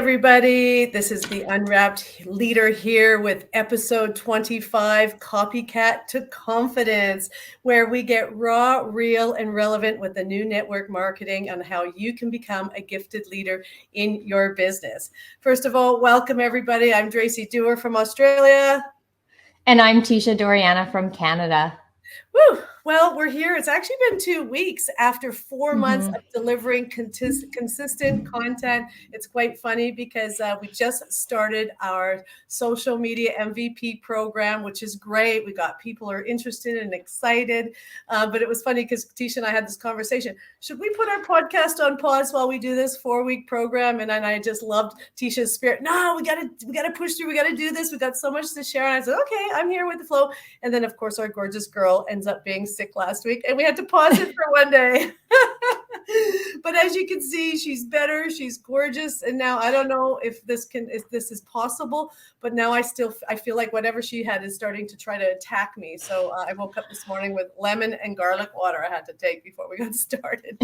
everybody. This is the Unwrapped Leader here with episode 25, Copycat to Confidence, where we get raw, real, and relevant with the new network marketing on how you can become a gifted leader in your business. First of all, welcome everybody. I'm Dracy Dewar from Australia. And I'm Teisha Dorianna from Canada. Woo! Well, we're here. It's actually been 2 weeks after 4 months of delivering consistent content. It's quite funny because we just started our social media MVP program, which is great. We got people who are interested and excited. But it was funny because Teisha and I had this conversation. Should we put our podcast on pause while we do this 4-week program? And I just loved Teisha's spirit. No, we gotta push through. We gotta do this. We got so much to share. And I said, okay, I'm here with the flow. And then of course our gorgeous girl ends up being sick last week and we had to pause it for one day. But as you can see, she's better, she's gorgeous, and now I don't know if this is possible, but now I feel like whatever she had is starting to try to attack me. So I woke up this morning with lemon and garlic water I had to take before we got started.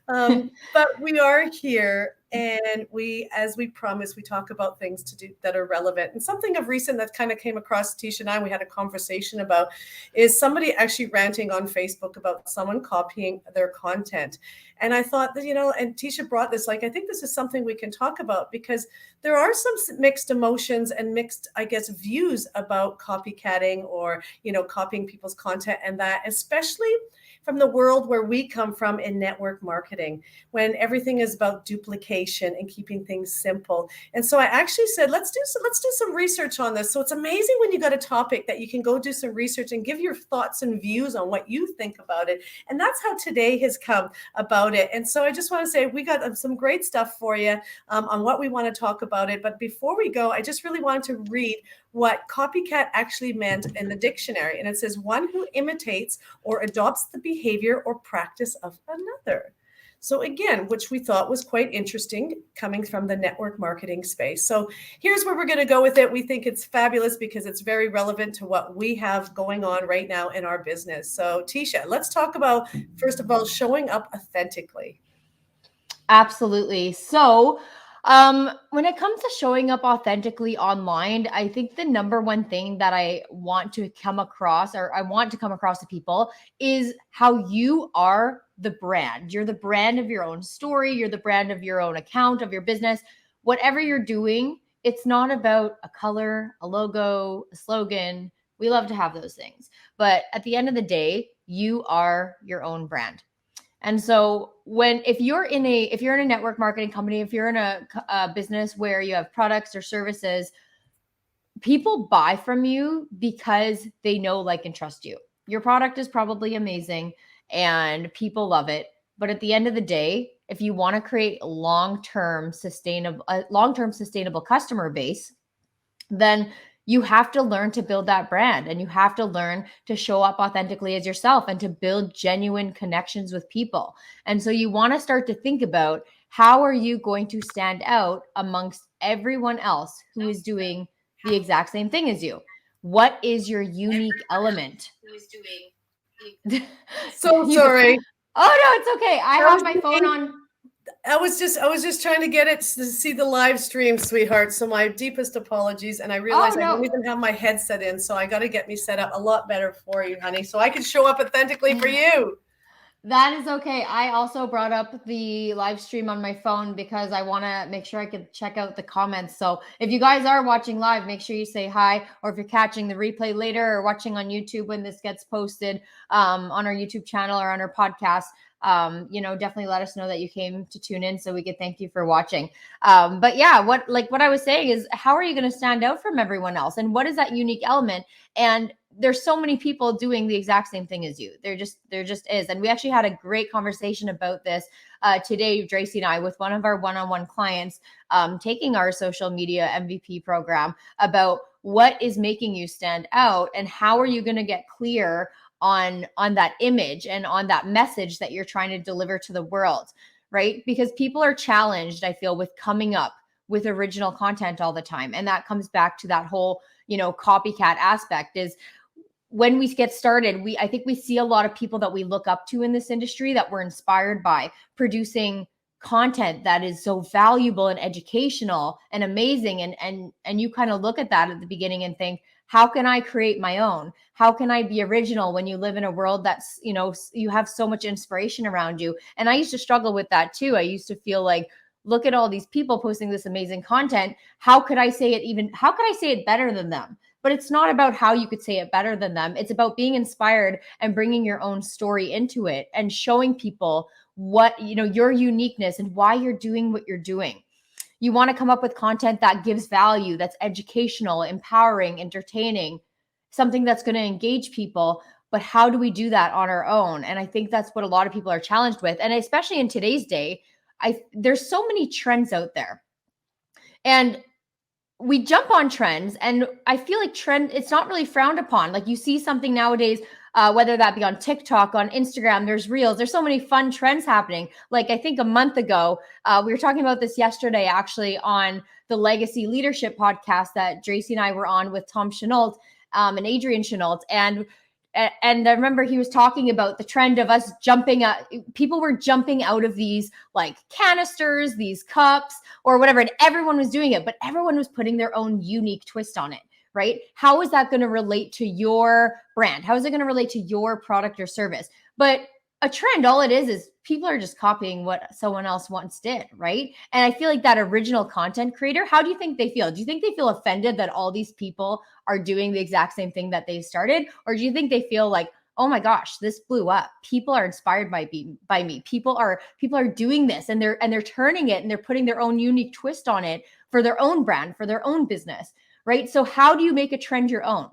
But we are here, and as we promised, we talk about things to do that are relevant. And something of recent that kind of came across Teisha and I, we had a conversation about, is somebody actually ranting on Facebook about someone copying their content. And I thought that, and Teisha brought this, I think this is something we can talk about because there are some mixed emotions and mixed, views about copycatting or, copying people's content, and that especially from the world where we come from in network marketing, when everything is about duplication and keeping things simple. And so I actually said, let's do some research on this. So it's amazing when you got a topic that you can go do some research and give your thoughts and views on what you think about it. And that's how today has come about it. And so I just want to say we got some great stuff for you on what we want to talk about it. But before we go, I just really wanted to read what copycat actually meant in the dictionary. And it says, one who imitates or adopts the behavior or practice of another. So again, which we thought was quite interesting coming from the network marketing space. So here's where we're going to go with it. We think it's fabulous because it's very relevant to what we have going on right now in our business. So Teisha, let's talk about, first of all, showing up authentically. Absolutely. So when it comes to showing up authentically online, I think the number one thing that I want to come across to people is how you are the brand. You're the brand of your own story. You're the brand of your own account, of your business. Whatever you're doing, it's not about a color, a logo, a slogan. We love to have those things. But at the end of the day, you are your own brand. And so if you're in a network marketing company, if you're in a business where you have products or services, people buy from you because they know, like, and trust you. Your product is probably amazing and people love it. But at the end of the day, if you want to create a long-term sustainable customer base, then you have to learn to build that brand, and you have to learn to show up authentically as yourself and to build genuine connections with people. And so you want to start to think about, how are you going to stand out amongst everyone else who is doing the exact same thing as you? What is your unique element? So sorry. Oh no, it's okay. I have my phone on. I was just trying to get it to see the live stream, sweetheart. So my deepest apologies. And I realized I don't even have my headset in. So I got to get me set up a lot better for you, honey, so I can show up authentically for you. That is okay. I also brought up the live stream on my phone because I want to make sure I can check out the comments. So if you guys are watching live, make sure you say hi, or if you're catching the replay later or watching on YouTube when this gets posted on our YouTube channel or on our podcast, definitely let us know that you came to tune in so we could thank you for watching. But yeah, what I was saying is, how are you going to stand out from everyone else? And what is that unique element? And there's so many people doing the exact same thing as you. There just is. And we actually had a great conversation about this today, Dracy and I, with one of our one-on-one clients, taking our social media MVP program, about what is making you stand out and how are you going to get clear on that image and on that message that you're trying to deliver to the world, right? Because people are challenged, I feel, with coming up with original content all the time. And that comes back to that whole, copycat aspect. Is when we get started, I think we see a lot of people that we look up to in this industry that we're inspired by, producing content that is so valuable and educational and amazing. And you kind of look at that at the beginning and think, how can I create my own? How can I be original when you live in a world that's, you have so much inspiration around you? And I used to struggle with that too. I used to feel like, look at all these people posting this amazing content. How could I say it better than them? But it's not about how you could say it better than them. It's about being inspired and bringing your own story into it and showing people what, your uniqueness and why you're doing what you're doing. You want to come up with content that gives value, that's educational, empowering, entertaining, something that's going to engage people. But how do we do that on our own? And I think that's what a lot of people are challenged with. And especially in today's day, there's so many trends out there. And we jump on trends, and I feel like it's not really frowned upon. Like, you see something nowadays, whether that be on TikTok, on Instagram, there's reels, there's so many fun trends happening. Like, I think a month ago, we were talking about this yesterday, actually, on the Legacy Leadership podcast that Dracy and I were on with Tom Chenault, and Adrian Chenault. And I remember he was talking about the trend of us people were jumping out of these like canisters, these cups or whatever, and everyone was doing it, but everyone was putting their own unique twist on it, right? How is that going to relate to your brand? How is it going to relate to your product or service? But a trend, all it is people are just copying what someone else once did, right? And I feel like that original content creator, how do you think they feel? Do you think they feel offended that all these people are doing the exact same thing that they started? Or do you think they feel like, oh my gosh, this blew up. People are inspired by me. People are doing this, and they're turning it, and they're putting their own unique twist on it for their own brand, for their own business, right? So how do you make a trend your own?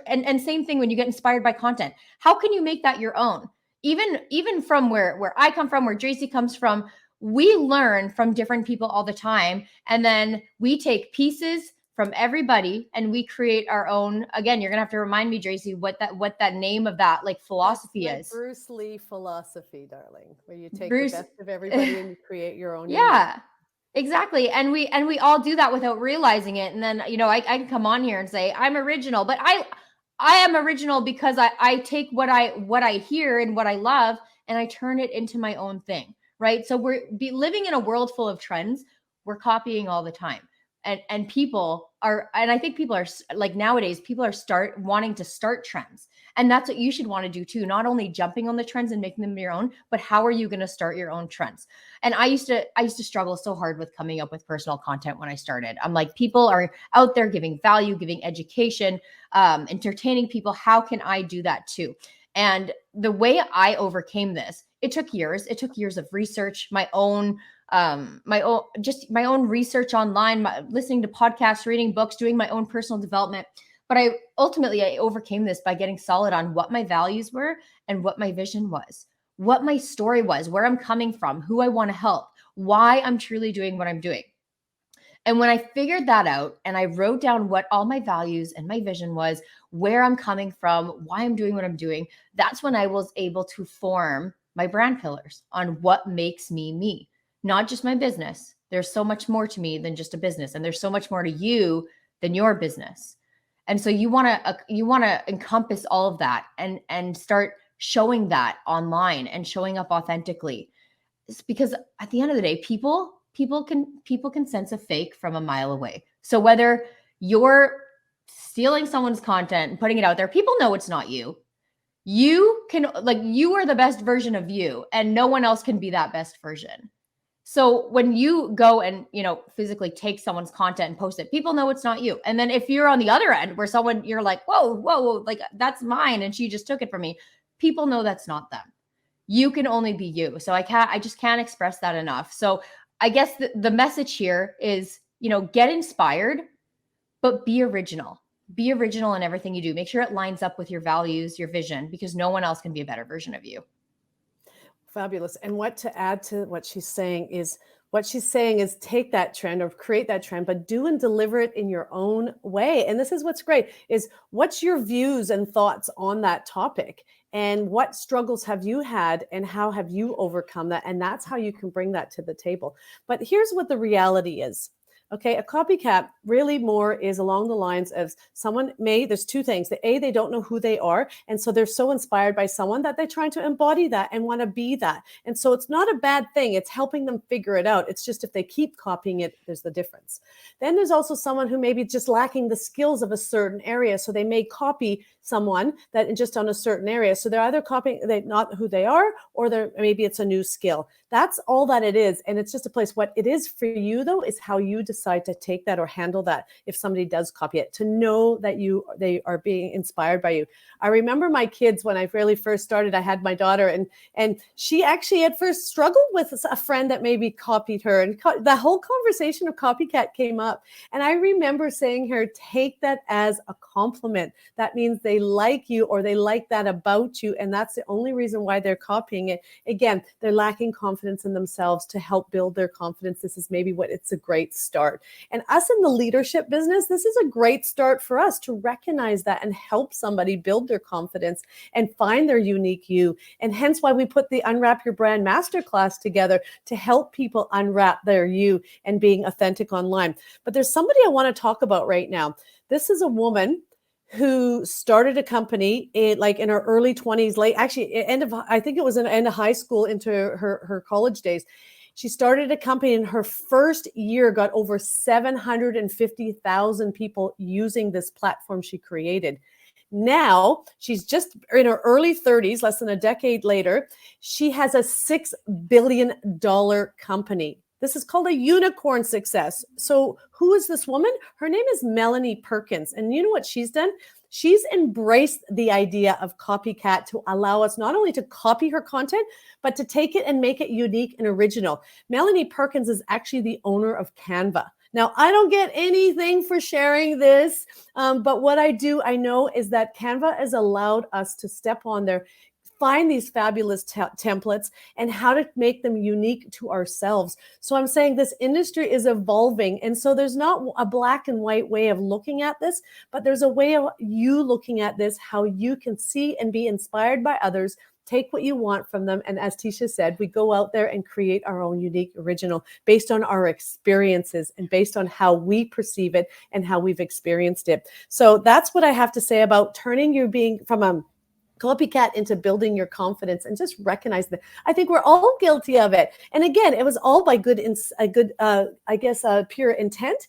And same thing when you get inspired by content. How can you make that your own? Even from where I come from, where Dracy comes from, we learn from different people all the time. And then we take pieces from everybody and we create our own. Again, you're going to have to remind me, Dracy, what that name of that like philosophy is. Bruce Lee philosophy, darling, where you take the best of everybody and you create your own. Yeah, exactly. And we all do that without realizing it. And then, I can come on here and say I'm original, but I am original because I take what I hear and what I love and I turn it into my own thing, right? So we're living in a world full of trends. We're copying all the time. And people are, and I think people are like nowadays, people are wanting to start trends. And that's what you should want to do too. Not only jumping on the trends and making them your own, but how are you going to start your own trends? And I used to struggle so hard with coming up with personal content when I started. I'm like, people are out there giving value, giving education, entertaining people. How can I do that too? And the way I overcame this, it took years. It took years of research, my own research online, listening to podcasts, reading books, doing my own personal development. But I overcame this by getting solid on what my values were and what my vision was, what my story was, where I'm coming from, who I want to help, why I'm truly doing what I'm doing. And when I figured that out and I wrote down what all my values and my vision was, where I'm coming from, why I'm doing what I'm doing, that's when I was able to form my brand pillars on what makes me me. Not just my business. There's so much more to me than just a business. And there's so much more to you than your business. And so you want to encompass all of that and start showing that online and showing up authentically. It's because at the end of the day, people can sense a fake from a mile away. So whether you're stealing someone's content and putting it out there, people know it's not you. You are the best version of you, and no one else can be that best version. So when you go and, physically take someone's content and post it, people know it's not you. And then if you're on the other end where you're like, whoa, like that's mine and she just took it from me, people know that's not them. You can only be you. So I just can't express that enough. So I guess the message here is, get inspired, but be original. Be original in everything you do. Make sure it lines up with your values, your vision, because no one else can be a better version of you. Fabulous. And what to add to what she's saying is take that trend or create that trend, but do and deliver it in your own way. And this is what's great is what's your views and thoughts on that topic and what struggles have you had and how have you overcome that? And that's how you can bring that to the table. But here's what the reality is. Okay, a copycat really more is along the lines of there's two things. They don't know who they are. And so they're so inspired by someone that they're trying to embody that and want to be that. And so it's not a bad thing. It's helping them figure it out. It's just if they keep copying it, there's the difference. Then there's also someone who may be just lacking the skills of a certain area. So they may copy someone that just on a certain area. So they're either copying not who they are, or maybe it's a new skill. That's all that it is. And it's just a place. What it is for you, though, is how you decide to take that or handle that if somebody does copy it, to know that they are being inspired by you. I remember my kids when I really first started, I had my daughter, and she actually at first struggled with a friend that maybe copied her. And the whole conversation of copycat came up. And I remember saying to her, take that as a compliment. That means they like you or they like that about you. And that's the only reason why they're copying it. Again, they're lacking confidence in themselves. To help build their confidence, this is maybe it's a great start. And us in the leadership business, this is a great start for us to recognize that and help somebody build their confidence and find their unique you. And hence why we put the Unwrap Your Brand Masterclass together to help people unwrap their you and being authentic online. But there's somebody I want to talk about right now. This is a woman who started a company in her early 20s, I think it was an end of high school into her college days. She started a company, in her first year got over 750,000 people using this platform she created. Now she's just in her early 30s, less than a decade later. She has a $6 billion company. This is called a unicorn success. So who is this woman? Her name is Melanie Perkins. And you know what she's done? She's embraced the idea of copycat to allow us not only to copy her content, but to take it and make it unique and original. Melanie Perkins is actually the owner of Canva. Now, I don't get anything for sharing this, but what I know is that Canva has allowed us to step on there, find these fabulous templates and how to make them unique to ourselves. So I'm saying this industry is evolving. And so there's not a black and white way of looking at this, but there's a way of you looking at this, how you can see and be inspired by others, take what you want from them. And as Teisha said, we go out there and create our own unique original based on our experiences and based on how we perceive it and how we've experienced it. So that's what I have to say about turning your being from a copycat into building your confidence, and just recognize that. I think we're all guilty of it. And again, it was all by pure intent.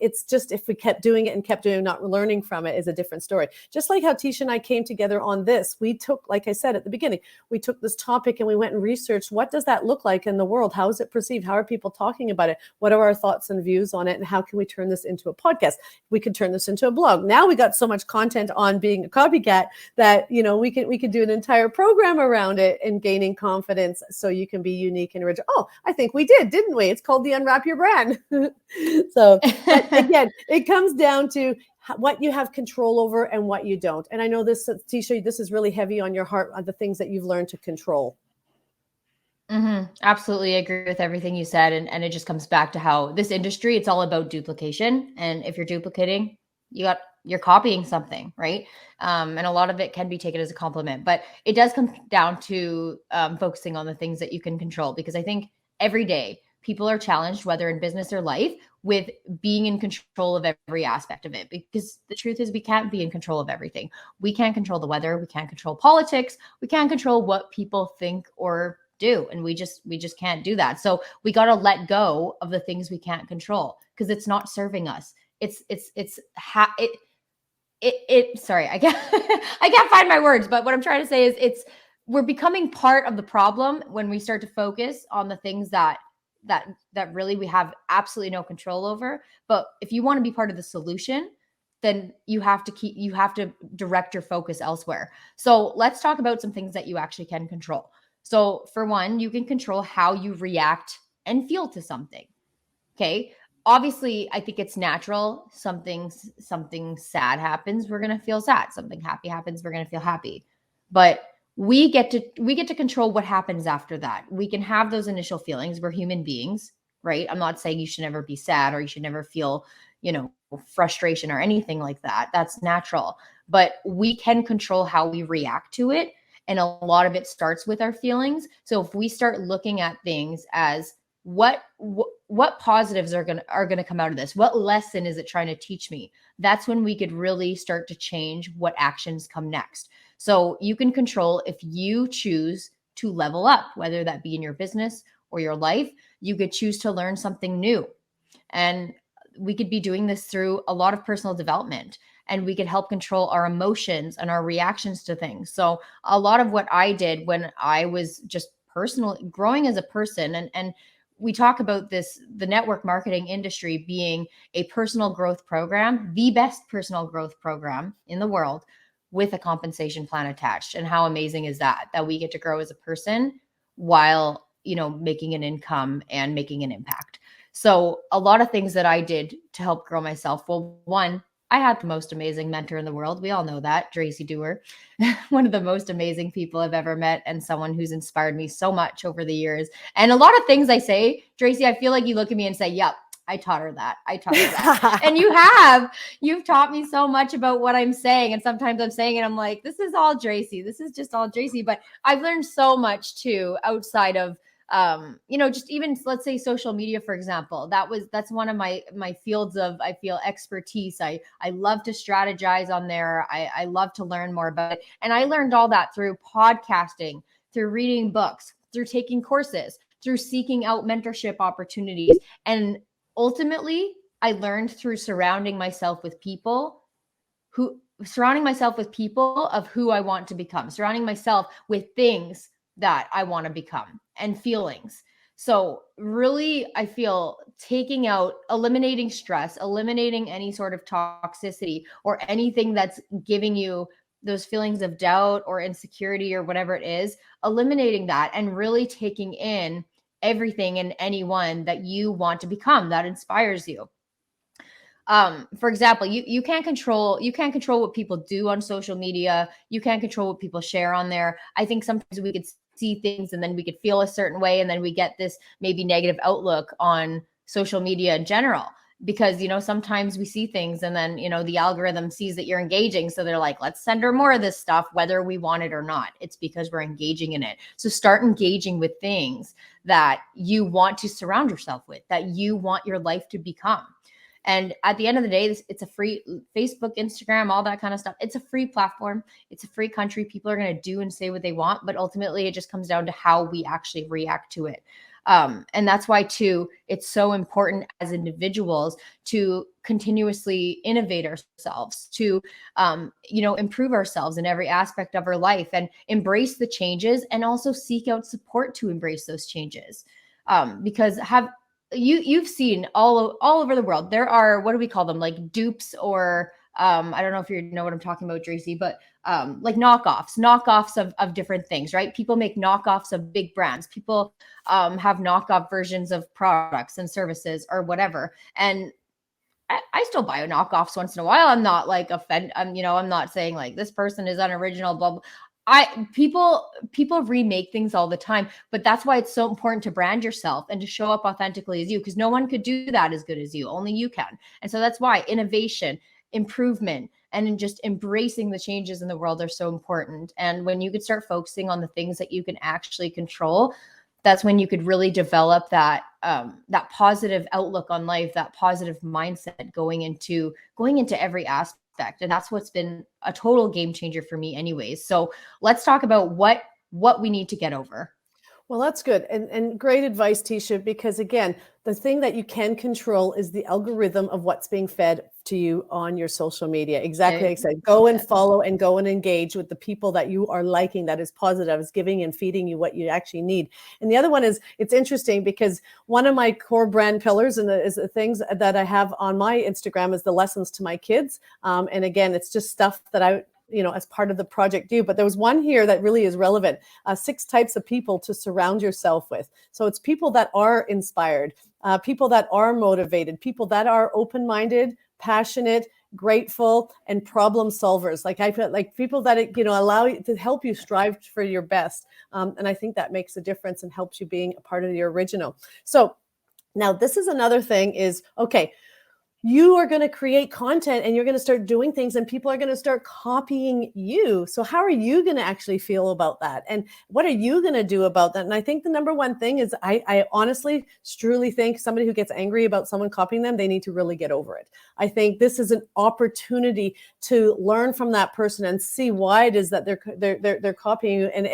It's just if we kept doing it and kept doing, not learning from it, is a different story. Just like how Teisha and I came together on this, we took, like I said at the beginning, we took this topic and we went and researched, what does that look like in the world? How is it perceived? How are people talking about it? What are our thoughts and views on it? And how can we turn this into a podcast? We could turn this into a blog. Now we got so much content on being a copycat that, we could do an entire program around it and gaining confidence so you can be unique and original. Oh, I think we did, didn't we? It's called the Unwrap Your Brand. So again, it comes down to what you have control over and what you don't. And I know this, Teisha, this is really heavy on your heart, on the things that you've learned to control. Mm-hmm. Absolutely agree with everything you said. And it just comes back to how this industry, it's all about duplication. And if you're duplicating, you're copying something, right? And a lot of it can be taken as a compliment, but it does come down to focusing on the things that you can control. Because I think every day people are challenged, whether in business or life, with being in control of every aspect of it. Because the truth is we can't be in control of everything. We can't control the weather. We can't control politics. We can't control what people think or do. And we just can't do that. So we got to let go of the things we can't control because it's not serving us. Sorry, I can't find my words, but what I'm trying to say is we're becoming part of the problem when we start to focus on the things that really we have absolutely no control over. But if you want to be part of the solution, then you have to direct your focus elsewhere. So let's talk about some things that you actually can control. So for one, you can control how you react and feel to something. Okay. Obviously, I think it's natural. Something sad happens, we're going to feel sad. Something happy happens, we're going to feel happy. But we get to control what happens after that. We can have those initial feelings. We're human beings, right? I'm not saying you should never be sad or you should never feel, frustration or anything like that. That's natural. But we can control how we react to it. And a lot of it starts with our feelings. So if we start looking at things as what what positives are going to come out of this? What lesson is it trying to teach me? That's when we could really start to change what actions come next. So you can control if you choose to level up, whether that be in your business or your life. You could choose to learn something new. And we could be doing this through a lot of personal development, and we could help control our emotions and our reactions to things. So a lot of what I did when I was just personally growing as a person, and we talk about this, the network marketing industry being a personal growth program, the best personal growth program in the world, with a compensation plan attached. And how amazing is that we get to grow as a person while, making an income and making an impact. So a lot of things that I did to help grow myself. Well, one, I had the most amazing mentor in the world. We all know that, Dracy Dewar, one of the most amazing people I've ever met, and someone who's inspired me so much over the years. And a lot of things I say, Dracy, I feel like you look at me and say, yep, I taught her that. And you've taught me so much about what I'm saying. And sometimes I'm saying it, I'm like, this is all Dracy. This is just all Dracy. But I've learned so much too, outside of, just even, let's say, social media, for example. That's one of my fields of, I feel, expertise. I love to strategize on there. I love to learn more about it. And I learned all that through podcasting, through reading books, through taking courses, through seeking out mentorship opportunities. And ultimately, I learned through surrounding myself with people of who I want to become, surrounding myself with things that I want to become, and feelings. So really, I feel eliminating stress, eliminating any sort of toxicity or anything that's giving you those feelings of doubt or insecurity or whatever it is, eliminating that and really taking in everything and anyone that you want to become that inspires you. For example, you can't control what people do on social media. You can't control what people share on there. I think sometimes we could see things and then we could feel a certain way, and then we get this maybe negative outlook on social media in general, because sometimes we see things and then the algorithm sees that you're engaging, so they're like, let's send her more of this stuff whether we want it or not. It's because we're engaging in it. So start engaging with things that you want to surround yourself with, that you want your life to become. And at the end of the day, it's a free Facebook, Instagram, all that kind of stuff. It's a free platform. It's a free country. People are going to do and say what they want, but ultimately it just comes down to how we actually react to it. And that's why too, it's so important as individuals to continuously innovate ourselves, to, improve ourselves in every aspect of our life and embrace the changes, and also seek out support to embrace those changes. Because you've seen all over the world, there are, what do we call them? Like dupes, or I don't know if you know what I'm talking about, Dracy, but like knockoffs of different things, right? People make knockoffs of big brands. People have knockoff versions of products and services or whatever. And I still buy knockoffs once in a while. I'm not like I'm not saying like this person is unoriginal, blah, blah. People remake things all the time, but that's why it's so important to brand yourself and to show up authentically as you, because no one could do that as good as you. Only you can. And so that's why innovation, improvement, and just embracing the changes in the world are so important. And when you could start focusing on the things that you can actually control, that's when you could really develop that positive outlook on life, that positive mindset going into every aspect. And that's what's been a total game changer for me anyways. So let's talk about what we need to get over. Well, that's good. And great advice, Teisha, because again, the thing that you can control is the algorithm of what's being fed to you on your social media. Exactly like I said, go and follow and go and engage with the people that you are liking, that is positive, is giving and feeding you what you actually need. And the other one is, it's interesting because one of my core brand pillars and is the things that I have on my Instagram is the lessons to my kids. And again, it's just stuff that I as part of the project do. But there was one here that really is relevant, 6 types of people to surround yourself with. So it's people that are inspired, people that are motivated, people that are open-minded, passionate, grateful, and problem solvers. Like I feel like people that, allow you to help you strive for your best. And I think that makes a difference and helps you being a part of the original. So now this is another thing is, okay, you are going to create content and you're going to start doing things and people are going to start copying you. So how are you going to actually feel about that? And what are you going to do about that? And I think the number one thing is I honestly, truly think somebody who gets angry about someone copying them, they need to really get over it. I think this is an opportunity to learn from that person and see why it is that they're copying you. And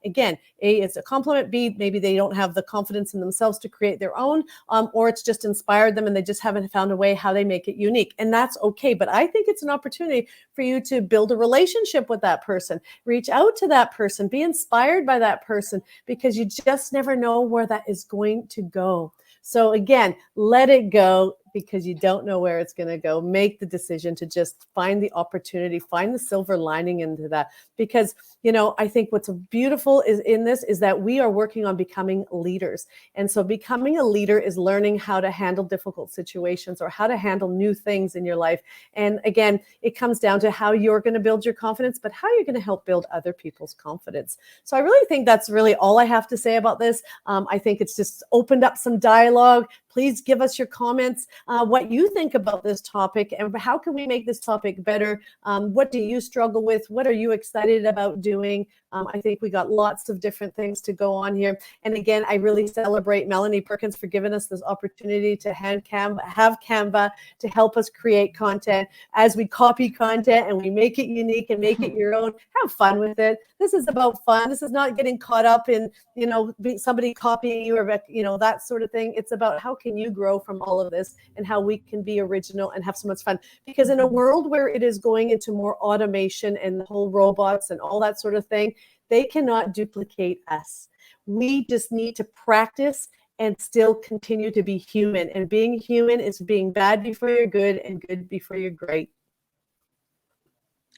again, it's a compliment. B, maybe they don't have the confidence in themselves to create their own, or it's just inspired them and they just haven't found a way how they make it unique. And that's okay. But I think it's an opportunity for you to build a relationship with that person, reach out to that person, be inspired by that person, because you just never know where that is going to go. So again, let it go, because you don't know where it's going to go. Make the decision to just find the opportunity, find the silver lining into that. Because, I think what's beautiful is that we are working on becoming leaders. And so becoming a leader is learning how to handle difficult situations or how to handle new things in your life. And again, it comes down to how you're going to build your confidence, but how you're going to help build other people's confidence. So I really think that's really all I have to say about this. I think it's just opened up some dialogue. Please give us your comments, what you think about this topic, and how can we make this topic better? What do you struggle with? What are you excited about doing? I think we got lots of different things to go on here. And again, I really celebrate Melanie Perkins for giving us this opportunity to have Canva to help us create content as we copy content and we make it unique and make it your own. Have fun with it. This is about fun. This is not getting caught up in, somebody copying you or, that sort of thing. It's about how can you grow from all of this and how we can be original and have so much fun. Because in a world where it is going into more automation and the whole robots and all that sort of thing, they cannot duplicate us. We just need to practice and still continue to be human. And being human is being bad before you're good and good before you're great.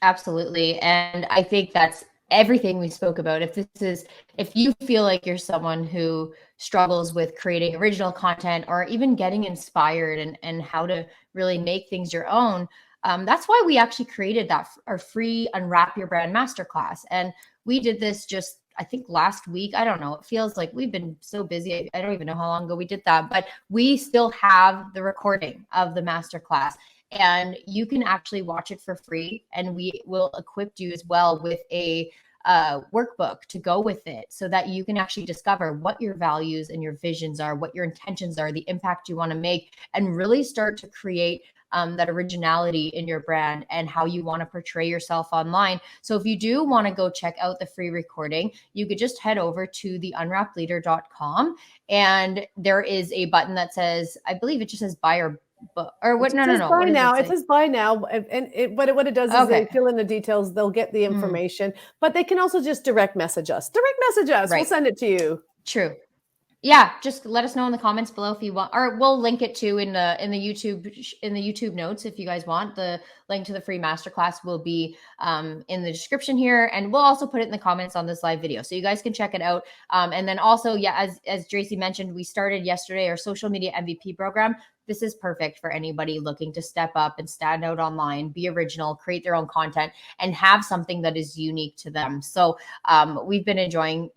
Absolutely. And I think that's everything we spoke about. If you feel like you're someone who struggles with creating original content or even getting inspired and how to really make things your own, that's why we actually created our free Unwrap Your Brand Masterclass. And we did this just, I think, last week. I don't know. It feels like we've been so busy. I don't even know how long ago we did that, but we still have the recording of the masterclass. And you can actually watch it for free. And we will equip you as well with a workbook to go with it so that you can actually discover what your values and your visions are, what your intentions are, the impact you want to make, and really start to create that originality in your brand and how you want to portray yourself online. So if you do want to go check out the free recording, you could just head over to the unwrappedleader.com, and there is a button that says, I believe it just says buy or what? No. Buy now. It says buy now, and what it does is they fill in the details. They'll get the information, but they can also just direct message us. Right. We'll send it to you. True. Yeah, just let us know in the comments below if you want, or we'll link it to in the YouTube notes if you guys want. The link to the free masterclass will be in the description here, and we'll also put it in the comments on this live video so you guys can check it out. And then also, as Dracy mentioned, we started yesterday our social media MVP program. This is perfect for anybody looking to step up and stand out online, be original, create their own content, and have something that is unique to them. So we've been enjoying,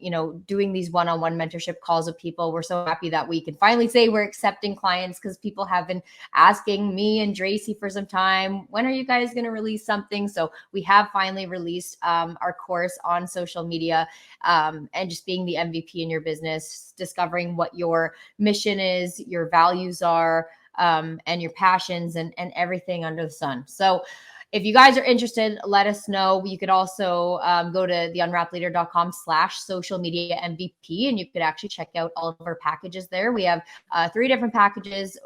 doing these one-on-one mentorship calls with people. We're so happy that we can finally say we're accepting clients, because people have been asking me and Dracy for some time, when are you guys going to release something? So we have finally released our course on social media, and just being the MVP in your business, discovering what your mission is, your values are, and your passions and everything under the sun. So if you guys are interested, let us know. You could also go to the unwrappedleader.com/social media MVP, and you could actually check out all of our packages there. We have 3 different packages,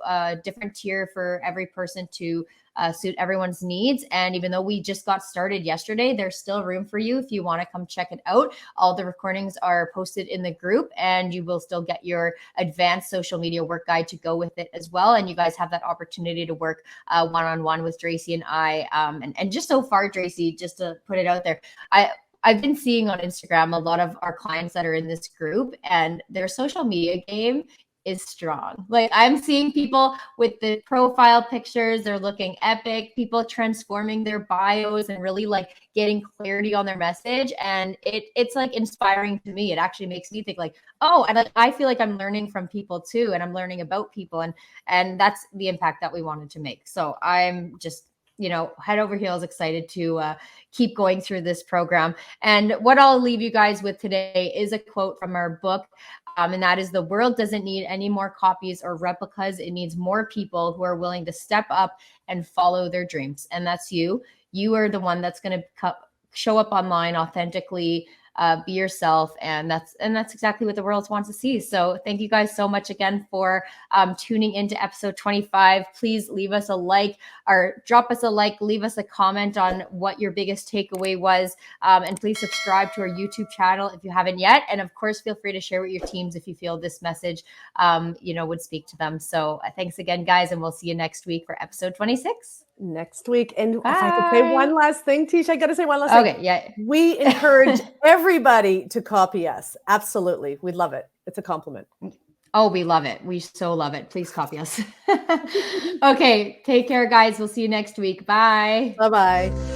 different tier for every person to suit everyone's needs. And even though we just got started yesterday, there's still room for you if you want to come check it out. All the recordings are posted in the group, and you will still get your advanced social media work guide to go with it as well. And you guys have that opportunity to work one-on-one with Dracy and I. And just so far, Dracy, just to put it out there, I've been seeing on Instagram a lot of our clients that are in this group, and their social media game is strong. Like I'm seeing people with the profile pictures, they're looking epic, people transforming their bios and really like getting clarity on their message. And it's like inspiring to me. It actually makes me think like, oh, and like, I feel like I'm learning from people too, and I'm learning about people, and that's the impact that we wanted to make. So I'm just, head over heels excited to keep going through this program. And what I'll leave you guys with today is a quote from our book. And that is, the world doesn't need any more copies or replicas. It needs more people who are willing to step up and follow their dreams. And that's you. You are the one that's going to show up online authentically, be yourself. And that's exactly what the world wants to see. So thank you guys so much again for tuning into episode 25. Please leave us a like, or drop us a like, leave us a comment on what your biggest takeaway was. And please subscribe to our YouTube channel if you haven't yet. And of course, feel free to share with your teams if you feel this message, would speak to them. So thanks again, guys. And we'll see you next week for episode 26. Next week. And Bye. if I could say one last thing, Teisha, I got to say one last thing. Okay, yeah. We encourage everybody to copy us. Absolutely. We love it. It's a compliment. Oh, we love it. We so love it. Please copy us. Okay, take care, guys. We'll see you next week. Bye. Bye-bye.